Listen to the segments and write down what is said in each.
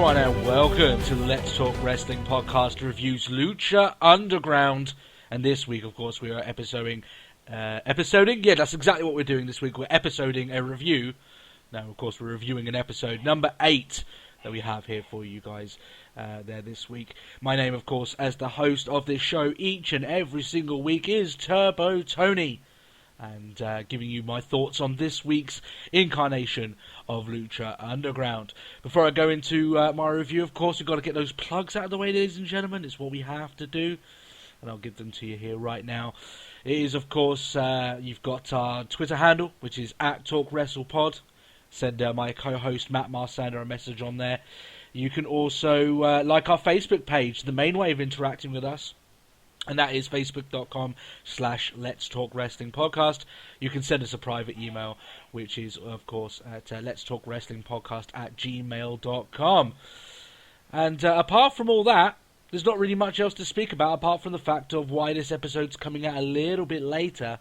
everyone, and welcome to the Let's Talk Wrestling podcast reviews Lucha Underground. And this week, of course, we are episoding. Yeah, that's exactly what we're doing this week. We're episoding a review. Now, of course, we're reviewing an episode number 8 that we have here for you guys there this week. My name, of course, as the host of this show each and every single week is Turbo Tony. And giving you my thoughts on this week's incarnation of Lucha Underground. Before I go into my review, of course, we've got to get those plugs out of the way, ladies and gentlemen. It's what we have to do, and I'll give them to you here right now. It is, of course, you've got our Twitter handle, which is @TalkWrestlePod. Send my co-host Matt Marsander a message on there. You can also like our Facebook page, the main way of interacting with us. And that is facebook.com/Let's Talk Wrestling Podcast. You can send us a private email, which is, of course, at Let's Talk Wrestling Podcast @gmail.com. And apart from all that, there's not really much else to speak about, apart from the fact of why this episode's coming out a little bit later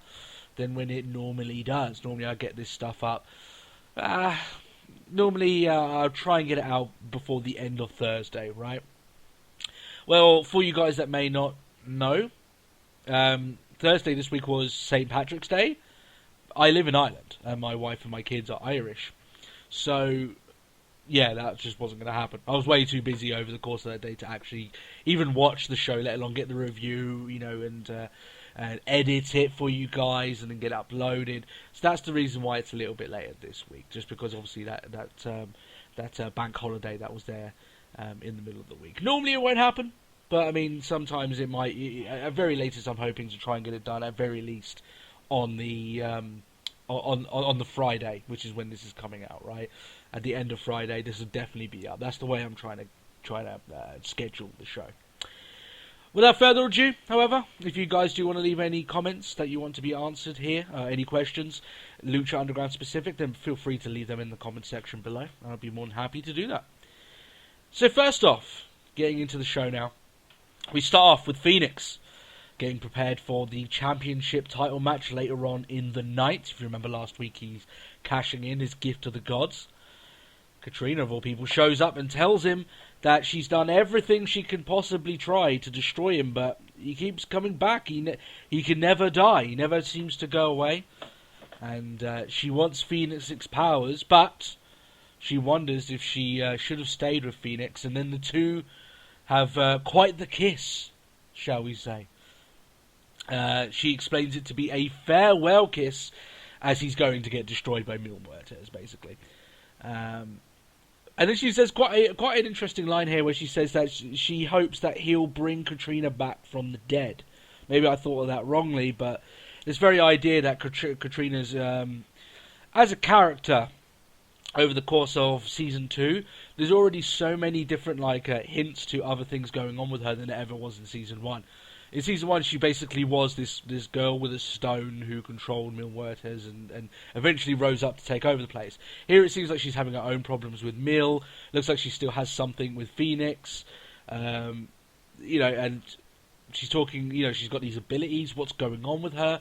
than when it normally does. Normally I get this stuff up. Normally I'll try and get it out before the end of Thursday, right? Well, for you guys that may not know, Thursday this week was St. Patrick's Day. I live in Ireland, and my wife and my kids are Irish. So, yeah, that just wasn't going to happen. I was way too busy over the course of that day to actually even watch the show, let alone get the review, and edit it for you guys and then get uploaded. So that's the reason why it's a little bit later this week, just because obviously that bank holiday that was there in the middle of the week. Normally it won't happen. But, I mean, sometimes it might. At very latest, I'm hoping to try and get it done, at very least, on the on the Friday, which is when this is coming out, right? At the end of Friday, this will definitely be up. That's the way I'm trying to schedule the show. Without further ado, however, if you guys do want to leave any comments that you want to be answered here, any questions, Lucha Underground specific, then feel free to leave them in the comment section below. I'll be more than happy to do that. So first off, getting into the show now. We start off with Phoenix getting prepared for the championship title match later on in the night. If you remember last week, he's cashing in his gift to the gods. Katrina, of all people, shows up and tells him that she's done everything she can possibly try to destroy him, but he keeps coming back. He can never die. He never seems to go away. And she wants Phoenix's powers, but she wonders if she should have stayed with Phoenix, and then the two have quite the kiss, shall we say. She explains it to be a farewell kiss, as he's going to get destroyed by Mil Muertes, basically. And then she says quite an interesting line here, where she says that she hopes that he'll bring Katrina back from the dead. Maybe I thought of that wrongly, but this very idea that Katrina's, as a character, over the course of Season 2, there's already so many different hints to other things going on with her than there ever was in Season 1. In Season 1, she basically was this girl with a stone who controlled Mil Muertes and eventually rose up to take over the place. Here it seems like she's having her own problems with Mil. Looks like she still has something with Phoenix. And she's talking, she's got these abilities. What's going on with her?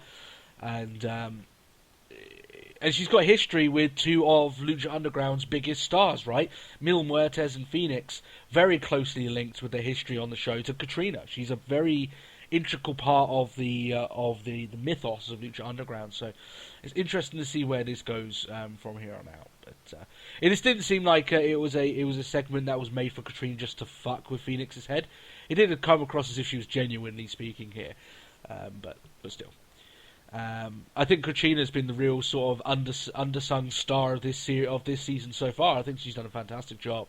And she's got history with two of Lucha Underground's biggest stars, right? Mil Muertes and Phoenix, very closely linked with their history on the show to Katrina. She's a very integral part of the mythos of Lucha Underground. So it's interesting to see where this goes from here on out. But it just didn't seem like it was a segment that was made for Katrina just to fuck with Phoenix's head. It didn't come across as if she was genuinely speaking here, but still. I think Katrina's been the real sort of undersung star of this season so far. I think she's done a fantastic job.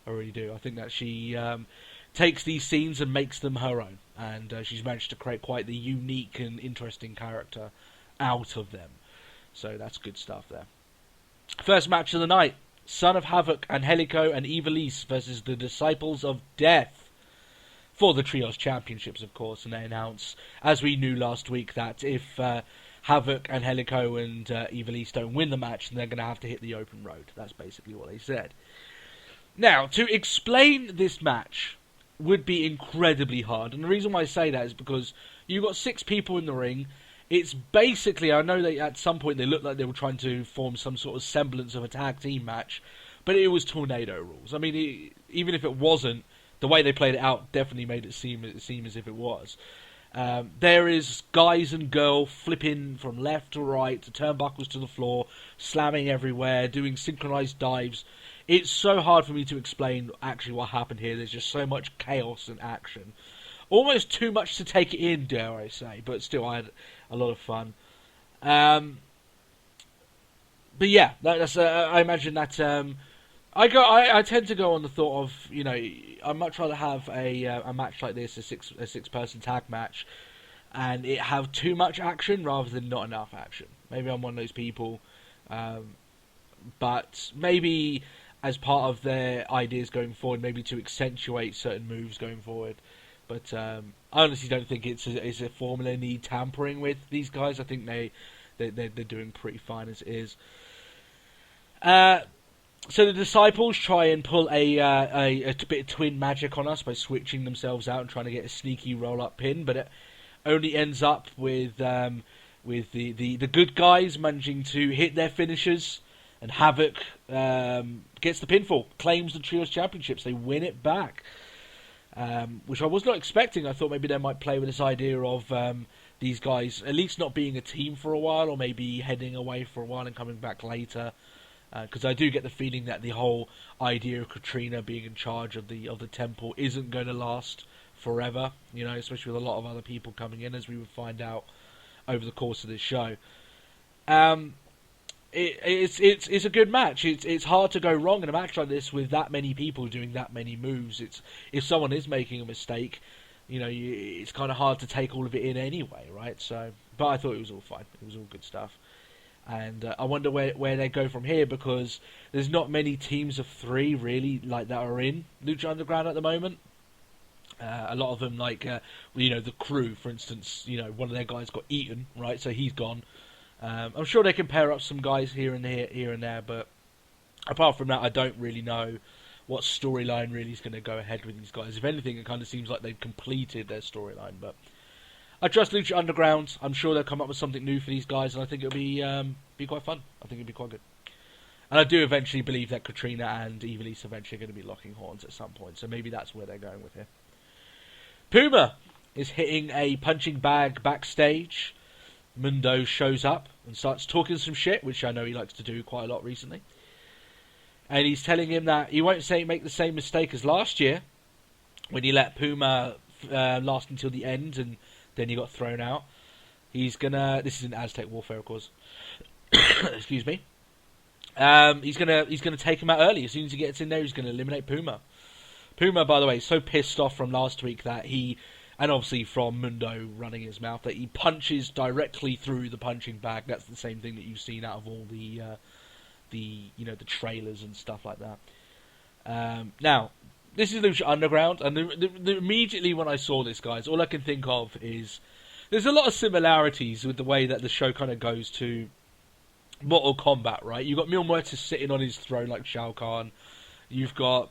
I really do. I think that she takes these scenes and makes them her own, and she's managed to create quite the unique and interesting character out of them. So that's good stuff there. First match of the night: Son of Havoc, Angelico, and Ivelisse versus the Disciples of Death for the Trios Championships, of course. And they announce, as we knew last week, that if Havoc, Angelico, and Ivelisse don't win the match, then they're going to have to hit the open road. That's basically what they said. Now, to explain this match would be incredibly hard, and the reason why I say that is because you've got 6 people in the ring. It's basically, I know that at some point they looked like they were trying to form some sort of semblance of a tag team match, but it was tornado rules. I mean, even if it wasn't, the way they played it out definitely made it seem as if it was. There is guys and girl flipping from left to right, to turnbuckles to the floor, slamming everywhere, doing synchronized dives. It's so hard for me to explain actually what happened here. There's just so much chaos and action. Almost too much to take in, dare I say, but still I had a lot of fun. But yeah, that's I imagine that I tend to go on the thought of, you know, I'd much rather have a match like this, a six person tag match, and it have too much action rather than not enough action. Maybe I'm one of those people, but maybe as part of their ideas going forward, maybe to accentuate certain moves going forward. But I honestly don't think it's a formula need tampering with these guys. I think they're doing pretty fine as it is. So the Disciples try and pull a bit of twin magic on us by switching themselves out and trying to get a sneaky roll-up pin, but it only ends up with the good guys managing to hit their finishers, and Havoc gets the pinfall, claims the Trios Championships. They win it back, which I was not expecting. I thought maybe they might play with this idea of these guys at least not being a team for a while, or maybe heading away for a while and coming back later. Because I do get the feeling that the whole idea of Katrina being in charge of the temple isn't going to last forever, you know, especially with a lot of other people coming in, as we would find out over the course of this show. It's a good match. It's hard to go wrong in a match like this with that many people doing that many moves. If someone is making a mistake, you know, it's kind of hard to take all of it in anyway, right? So, but I thought it was all fine. It was all good stuff. And I wonder where they go from here, because there's not many teams of three really like that are in Lucha Underground at the moment. A lot of them, like you know, the Crew, for instance. You know, one of their guys got eaten, right? So he's gone. I'm sure they can pair up some guys here and there, but apart from that, I don't really know what storyline really is going to go ahead with these guys. If anything, it kind of seems like they've completed their storyline, but I trust Lucha Underground. I'm sure they'll come up with something new for these guys, and I think it'll be quite fun. I think it'll be quite good. And I do eventually believe that Katrina and Evilise eventually are going to be locking horns at some point, so maybe that's where they're going with here. Puma is hitting a punching bag backstage. Mundo shows up and starts talking some shit, which I know he likes to do quite a lot recently. And he's telling him that he won't make the same mistake as last year, when he let Puma last until the end and then he got thrown out. He's gonna. This is in Aztec Warfare, of course. Excuse me. He's gonna take him out early. As soon as he gets in there, he's gonna eliminate Puma. Puma, by the way, is so pissed off from last week that he, and obviously from Mundo running his mouth, that he punches directly through the punching bag. That's the same thing that you've seen out of all the the trailers and stuff like that. Now, this is Lucha Underground, and immediately when I saw this, guys, all I can think of is there's a lot of similarities with the way that the show kind of goes to Mortal Kombat, right? You've got Mil Muertes sitting on his throne like Shao Kahn. You've got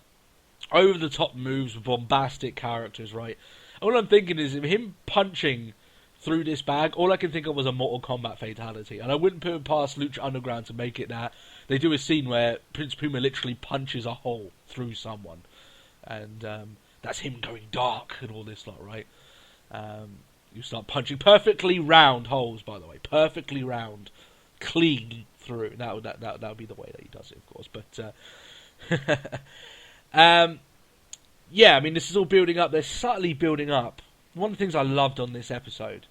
over-the-top moves with bombastic characters, right? All I'm thinking is of him punching through this bag, all I can think of was a Mortal Kombat fatality. And I wouldn't put it past Lucha Underground to make it that. They do a scene where Prince Puma literally punches a hole through someone. And that's him going dark and all this lot, right? You start punching perfectly round holes, by the way. Perfectly round. Clean through. That would be the way that he does it, of course. But yeah, I mean, this is all building up. They're subtly building up. One of the things I loved on this episode,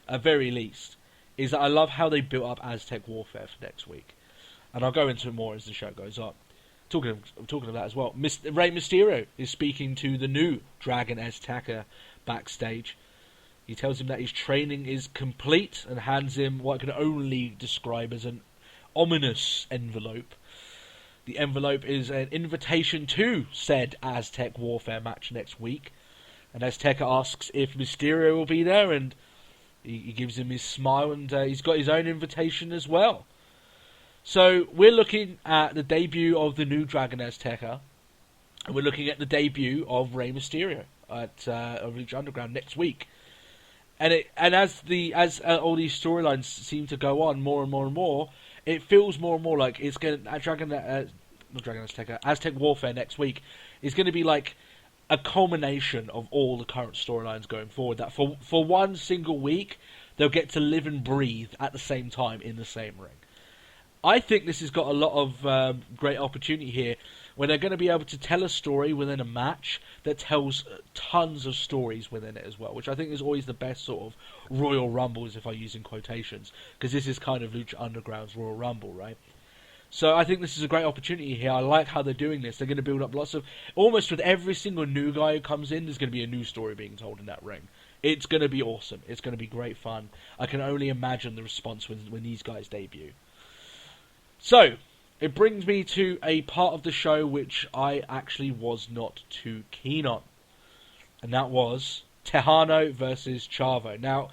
at very least, is that I love how they built up Aztec Warfare for next week. And I'll go into it more as the show goes on. Talking of that as well, Rey Mysterio is speaking to the new Dragon Azteca backstage. He tells him that his training is complete and hands him what I can only describe as an ominous envelope. The envelope is an invitation to said Aztec Warfare match next week. And Azteca asks if Mysterio will be there, and he gives him his smile, and he's got his own invitation as well. So we're looking at the debut of the new Dragon Azteca, and we're looking at the debut of Rey Mysterio at Lucha Underground next week. And as all these storylines seem to go on more and more and more, it feels more and more like it's going. not Dragon Azteca, Aztec Warfare next week is going to be like a culmination of all the current storylines going forward. That for one single week, they'll get to live and breathe at the same time in the same ring. I think this has got a lot of great opportunity here, where they're going to be able to tell a story within a match that tells tons of stories within it as well, which I think is always the best sort of Royal Rumbles, if I use in quotations, because this is kind of Lucha Underground's Royal Rumble, right? So I think this is a great opportunity here. I like how they're doing this. They're going to build up lots of... Almost with every single new guy who comes in, there's going to be a new story being told in that ring. It's going to be awesome. It's going to be great fun. I can only imagine the response when these guys debut. So, it brings me to a part of the show which I actually was not too keen on. And that was Tejano versus Chavo. Now,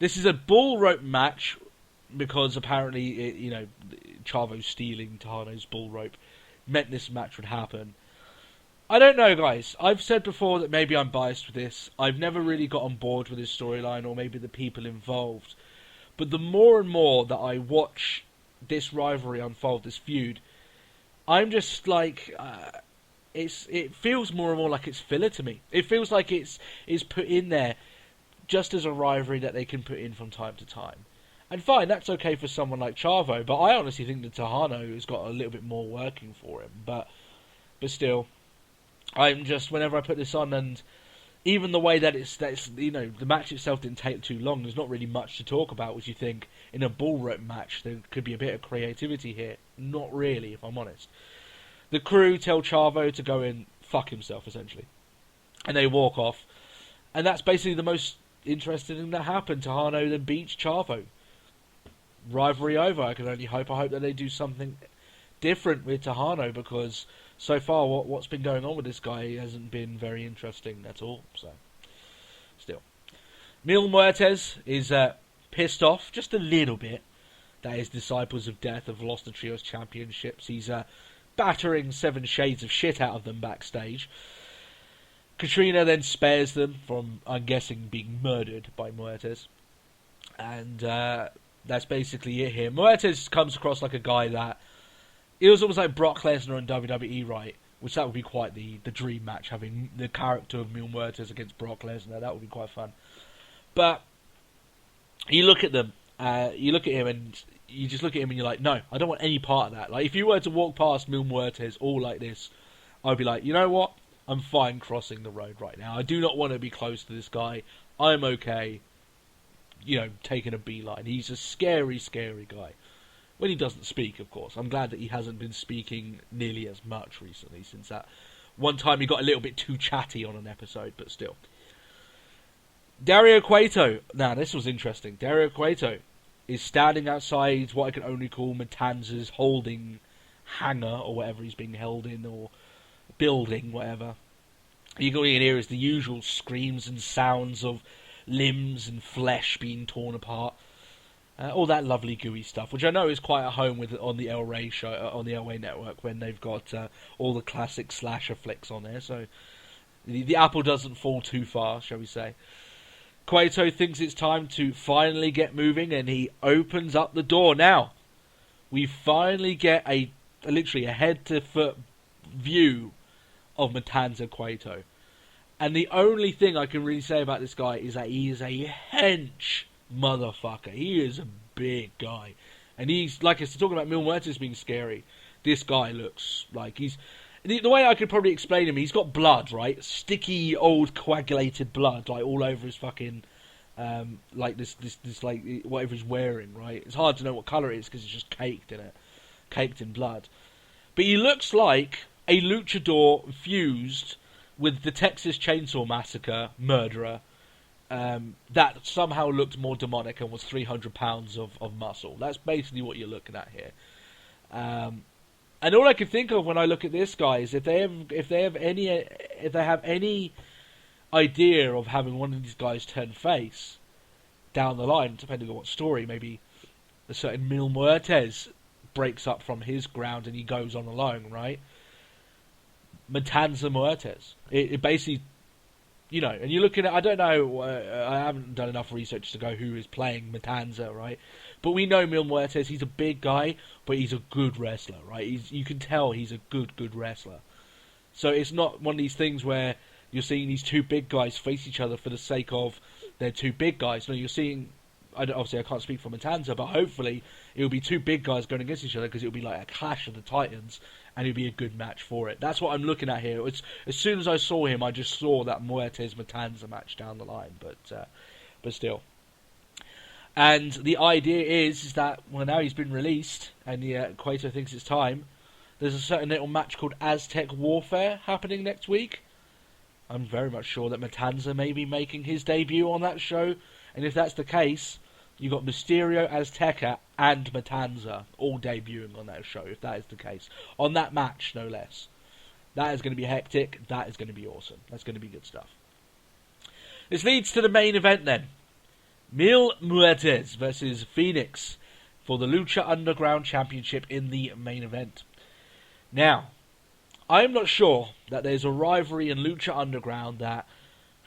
this is a bull rope match because apparently, Chavo stealing Tejano's bull rope meant this match would happen. I don't know, guys. I've said before that maybe I'm biased with this. I've never really got on board with this storyline, or maybe the people involved. But the more and more that I watch this rivalry unfold, this feud, I'm just like, it feels more and more like it's filler to me. It feels like it's put in there just as a rivalry that they can put in from time to time. And fine, that's okay for someone like Chavo, but I honestly think that Tejano has got a little bit more working for him. But still, I'm just, whenever I put this on, and even the way that it's the match itself didn't take too long, there's not really much to talk about, which you think in a bull rope match there could be a bit of creativity here. Not really, if I'm honest. The crew tell Chavo to go and fuck himself, essentially. And they walk off. And that's basically the most interesting thing that happened. Tejano then beats Chavo. Rivalry over. I can only hope. I hope that they do something different with Tejano, because so far what's been going on with this guy hasn't been very interesting at all. So, still. Mil Muertes is pissed off just a little bit that his Disciples of Death have lost the Trios Championships. He's battering 7 shades of shit out of them backstage. Katrina then spares them from, I'm guessing, being murdered by Muertes. And that's basically it here. Muertes comes across like a guy that... It was almost like Brock Lesnar on WWE, right? Which that would be quite the dream match, having the character of Mil Muertes against Brock Lesnar. That would be quite fun. But you look at them, you look at him, and you just look at him and you're like, no, I don't want any part of that. Like, if you were to walk past Mil Muertes all like this, I'd be like, you know what? I'm fine crossing the road right now. I do not want to be close to this guy. I'm okay, taking a beeline. He's a scary, scary guy. When he doesn't speak, of course. I'm glad that he hasn't been speaking nearly as much recently, since that one time he got a little bit too chatty on an episode, but still. Dario Cueto. Now, this was interesting. Dario Cueto is standing outside what I can only call Matanza's holding hangar, or whatever he's being held in, or building, whatever. You can hear is the usual screams and sounds of limbs and flesh being torn apart. All that lovely gooey stuff, which I know is quite at home with on the El Rey show, on the El Rey network, when they've got all the classic slasher flicks on there. So the apple doesn't fall too far, shall we say. Cueto thinks it's time to finally get moving, and he opens up the door. Now, we finally get literally a head-to-foot view of Matanza Cueto. And the only thing I can really say about this guy is that he is a hench motherfucker. He is a big guy. And he's, like I said, talking about Mil Muertes being scary, this guy looks like he's... The way I could probably explain him, he's got blood, right? Sticky, old, coagulated blood, like, all over his fucking... like, this, like, whatever he's wearing, right? It's hard to know what colour it is, because it's just caked in it. Caked in blood. But he looks like a luchador fused with the Texas Chainsaw Massacre murderer, that somehow looked more demonic and was 300 pounds of muscle. That's basically what you're looking at here. And all I can think of when I look at this guy is if they have any idea of having one of these guys turn face down the line, depending on what story, maybe a certain Mil Muertes breaks up from his ground and he goes on alone, right? Matanza Muertes. It basically And you're looking at, I don't know, I haven't done enough research to go who is playing Matanza, right? But we know Mil Muertes, he's a big guy, but he's a good wrestler, right? You can tell he's a good wrestler. So it's not one of these things where you're seeing these two big guys face each other for the sake of they're two big guys. No, you're seeing, obviously I can't speak for Matanza, but hopefully it'll be two big guys going against each other because it'll be like a clash of the titans, and it'll be a good match for it. That's what I'm looking at here. As soon as I saw him, I just saw that Muertes-Matanza match down the line, but still. And the idea is that, well, now he's been released, and Cueto thinks it's time, there's a certain little match called Aztec Warfare happening next week. I'm very much sure that Matanza may be making his debut on that show, and if that's the case, you've got Mysterio, Azteca, and Matanza all debuting on that show, if that is the case. On that match, no less. That is going to be hectic. That is going to be awesome. That's going to be good stuff. This leads to the main event then. Mil Muertes versus Phoenix for the Lucha Underground Championship in the main event. Now, I am not sure that there's a rivalry in Lucha Underground that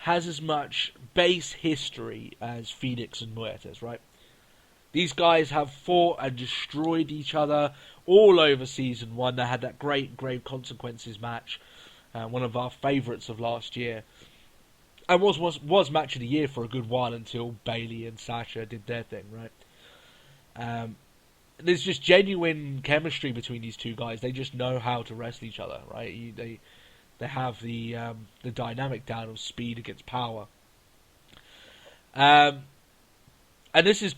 has as much base history as Phoenix and Muertes, right? These guys have fought and destroyed each other all over Season 1. They had that great Grave Consequences match, one of our favourites of last year. And was match of the year for a good while until Bayley and Sasha did their thing, right? There's just genuine chemistry between these two guys. They just know how to wrestle each other, right? They have the dynamic down of speed against power. And this is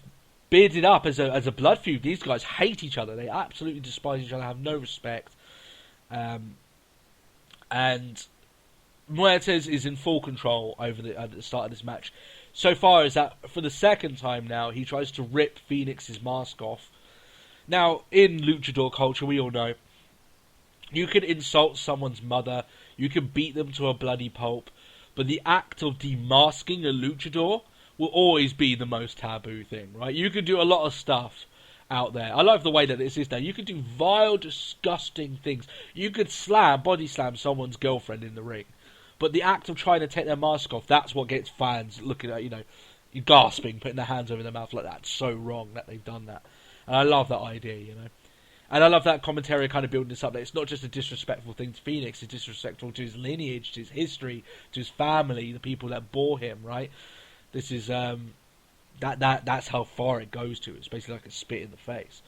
bearded up as a blood feud. These guys hate each other. They absolutely despise each other, have no respect. And Muertes is in full control at the start of this match. So far as that, for the second time now, he tries to rip Phoenix's mask off. Now, in luchador culture, we all know, you can insult someone's mother, you can beat them to a bloody pulp, but the act of demasking a luchador will always be the most taboo thing, right? You can do a lot of stuff out there. I love the way that this is now. You can do vile, disgusting things. You could body slam someone's girlfriend in the ring. But the act of trying to take their mask off, that's what gets fans looking at, gasping, putting their hands over their mouth like that. It's so wrong that they've done that. And I love that idea, And I love that commentary kind of building this up. That it's not just a disrespectful thing to Phoenix, it's disrespectful to his lineage, to his history, to his family, the people that bore him, right? This is, that's how far it goes to. It's basically like a spit in the face.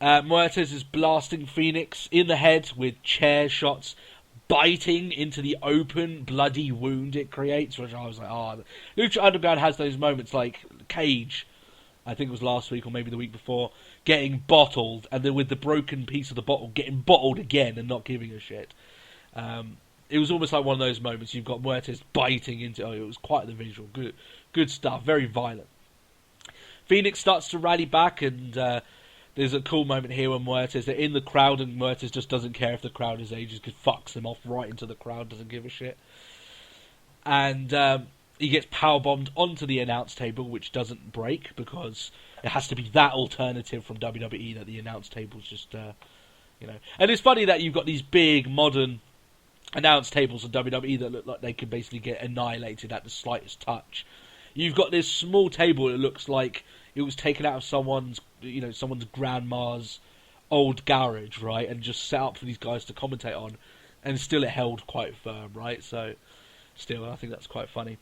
Muertes is blasting Phoenix in the head with chair shots, biting into the open, bloody wound it creates, which I was like, Lucha Underground has those moments like Cage, I think it was last week or maybe the week before, getting bottled, and then with the broken piece of the bottle getting bottled again and not giving a shit. It was almost like one of those moments. You've got Muertes biting into it was quite the visual. Good stuff, very violent. Phoenix starts to rally back, and there's a cool moment here when Muertes, they're in the crowd, and Muertes just doesn't care if the crowd is ages, because fucks them off right into the crowd, doesn't give a shit. And he gets powerbombed onto the announce table, which doesn't break, because it has to be that alternative from WWE that the announce table's just, And it's funny that you've got these big, modern announce tables in WWE that look like they could basically get annihilated at the slightest touch. You've got this small table that looks like it was taken out of someone's grandma's old garage, right, and just set up for these guys to commentate on, and still it held quite firm, right? So, still, I think that's quite funny.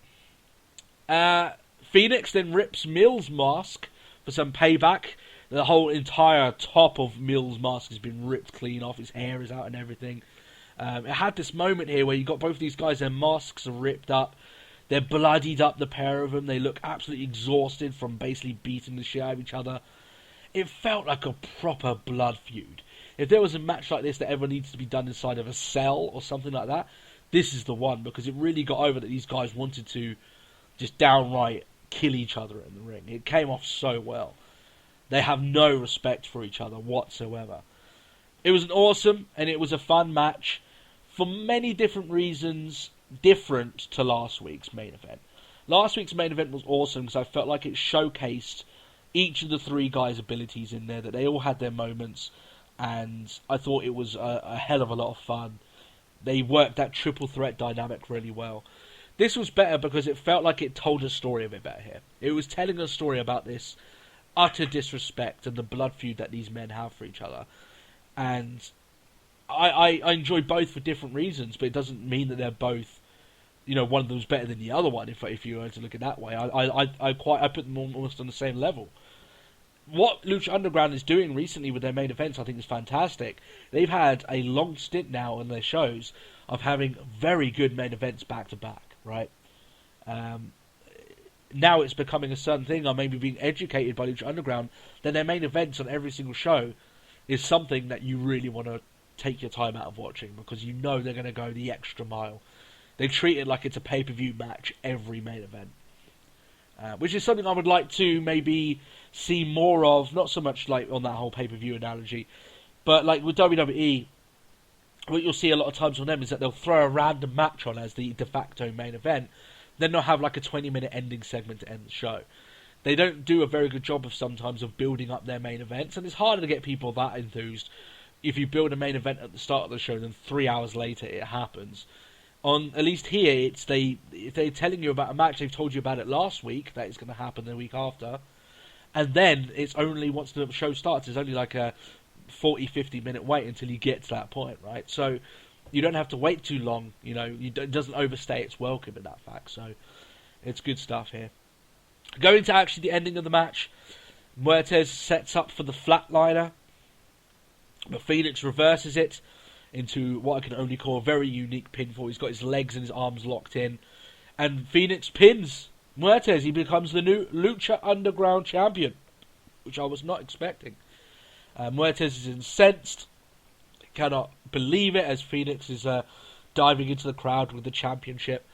Phoenix then rips Mil's mask for some payback. The whole entire top of Mil's mask has been ripped clean off. His hair is out and everything. It had this moment here where you got both these guys, their masks are ripped up. They're bloodied up, the pair of them. They look absolutely exhausted from basically beating the shit out of each other. It felt like a proper blood feud. If there was a match like this that ever needs to be done inside of a cell or something like that, this is the one, because it really got over that these guys wanted to just downright kill each other in the ring. It came off so well. They have no respect for each other whatsoever. It was an awesome and it was a fun match for many different reasons, different to last week's main event. Last week's main event was awesome because I felt like it showcased each of the three guys' abilities in there, that they all had their moments, and I thought it was a hell of a lot of fun. They worked that triple threat dynamic really well. This was better because it felt like it told a story a bit better here. It was telling a story about this utter disrespect and the blood feud that these men have for each other. And I enjoy both for different reasons, but it doesn't mean that they're both, one of them's better than the other one. If you were to look at it that way, I put them almost on the same level. What Lucha Underground is doing recently with their main events, I think, is fantastic. They've had a long stint now on their shows of having very good main events back to back, right? Now it's becoming a certain thing. I'm maybe being educated by Lucha Underground that their main events on every single show is something that you really want to take your time out of watching, because you know they're going to go the extra mile. They treat it like it's a pay-per-view match every main event, which is something I would like to maybe see more of. Not so much like on that whole pay-per-view analogy, but like with WWE, what you'll see a lot of times on them is that they'll throw a random match on as the de facto main event, then they'll have like a 20-minute ending segment to end the show. They don't do a very good job sometimes of building up their main events, and it's harder to get people that enthused if you build a main event at the start of the show, then 3 hours later it happens. At least here, if they're telling you about a match, they've told you about it last week, that it's going to happen the week after, and then it's only once the show starts, it's only like a 40-50 minute wait until you get to that point, right? So you don't have to wait too long, it doesn't overstay its welcome in that fact, so it's good stuff here. Going to actually the ending of the match, Muertes sets up for the flatliner, but Phoenix reverses it into what I can only call a very unique pinfall. He's got his legs and his arms locked in, and Phoenix pins Muertes. He becomes the new Lucha Underground Champion, which I was not expecting. Muertes is incensed, cannot believe it, as Phoenix is diving into the crowd with the championship.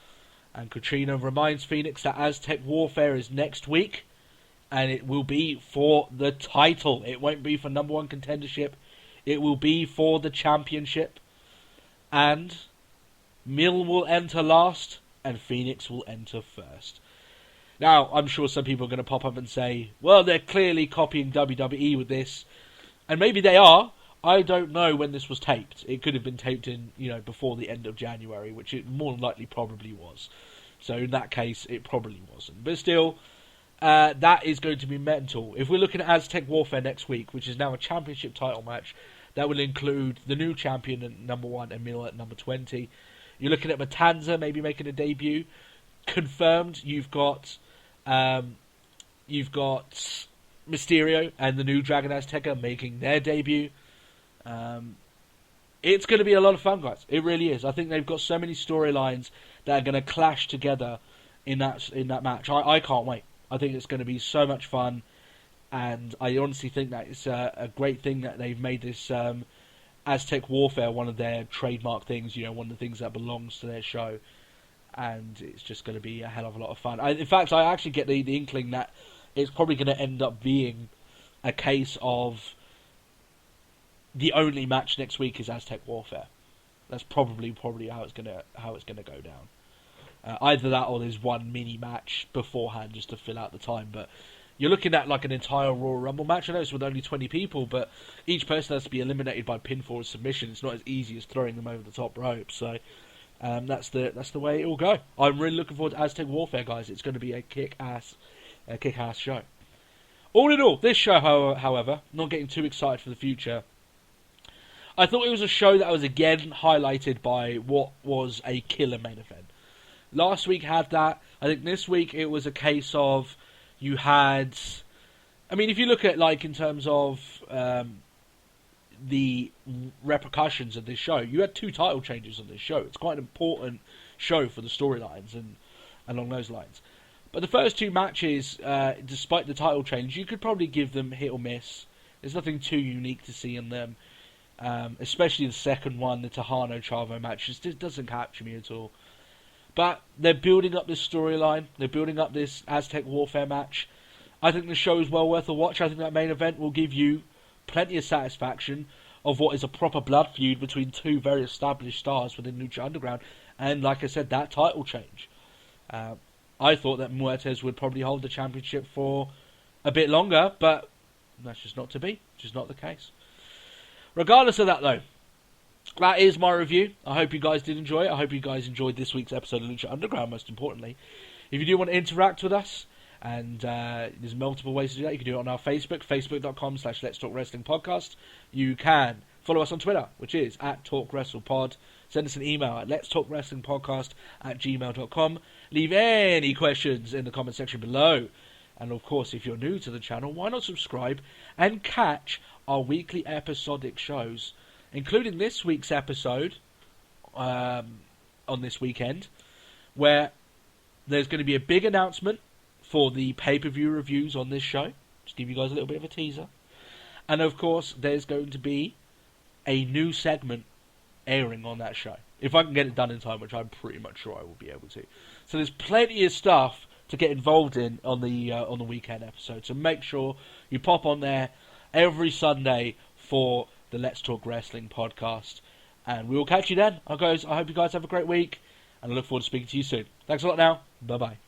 And Katrina reminds Phoenix that Aztec Warfare is next week, and it will be for the title. It won't be for number one contendership. It will be for the championship. And Mil will enter last, and Phoenix will enter first. Now, I'm sure some people are going to pop up and say, well, they're clearly copying WWE with this. And maybe they are. I don't know when this was taped. It could have been taped in, before the end of January, which it more than likely probably was. So in that case, it probably wasn't. But still, that is going to be mental. If we're looking at Aztec Warfare next week, which is now a championship title match, that will include the new champion at number 1 and Mil at number 20. You're looking at Matanza maybe making a debut. Confirmed, you've got Mysterio and the new Dragon Azteca making their debut. It's going to be a lot of fun, guys. It really is. I think they've got so many storylines that are going to clash together in that match. I can't wait. I think it's going to be so much fun, and I honestly think that it's a great thing that they've made this Aztec Warfare one of their trademark things. One of the things that belongs to their show, and it's just going to be a hell of a lot of fun. In fact, I actually get the inkling that it's probably going to end up being a case of the only match next week is Aztec Warfare. That's probably how it's gonna go down. Either that or there's one mini match beforehand just to fill out the time. But you're looking at like an entire Royal Rumble match. I know it's with only 20 people, but each person has to be eliminated by pinfall or submission. It's not as easy as throwing them over the top rope. So that's the way it will go. I'm really looking forward to Aztec Warfare, guys. It's going to be a kick-ass show. All in all, this show, however, not getting too excited for the future, I thought it was a show that was again highlighted by what was a killer main event. Last week had that. I think this week it was a case of you had... I mean, if you look at, like, in terms of the repercussions of this show, you had 2 title changes on this show. It's quite an important show for the storylines and along those lines. But the first 2 matches, despite the title change, you could probably give them hit or miss. There's nothing too unique to see in them. Especially the second one, the Tejano Chavo match, just doesn't capture me at all. But they're building up this storyline. They're building up this Aztec Warfare match. I think the show is well worth a watch. I think that main event will give you plenty of satisfaction of what is a proper blood feud between 2 very established stars within Lucha Underground. And like I said, that title change. I thought that Muertes would probably hold the championship for a bit longer, but that's just not to be. Just not the case. Regardless of that, though, that is my review. I hope you guys did enjoy it. I hope you guys enjoyed this week's episode of Lucha Underground, most importantly. If you do want to interact with us, and there's multiple ways to do that. You can do it on our Facebook, facebook.com/Let's Talk Wrestling Podcast. You can follow us on Twitter, which is @TalkWrestlePod. Send us an email at letstalkwrestlingpodcast@gmail.com. Leave any questions in the comment section below. And of course, if you're new to the channel, why not subscribe and catch our weekly episodic shows, including this week's episode on this weekend, where there's going to be a big announcement for the pay-per-view reviews on this show. Just give you guys a little bit of a teaser. And of course, there's going to be a new segment airing on that show. If I can get it done in time, which I'm pretty much sure I will be able to. So there's plenty of stuff to get involved in on the weekend episode. So make sure you pop on there every Sunday for the Let's Talk Wrestling podcast. And we will catch you then. I hope you guys have a great week. And I look forward to speaking to you soon. Thanks a lot now. Bye-bye.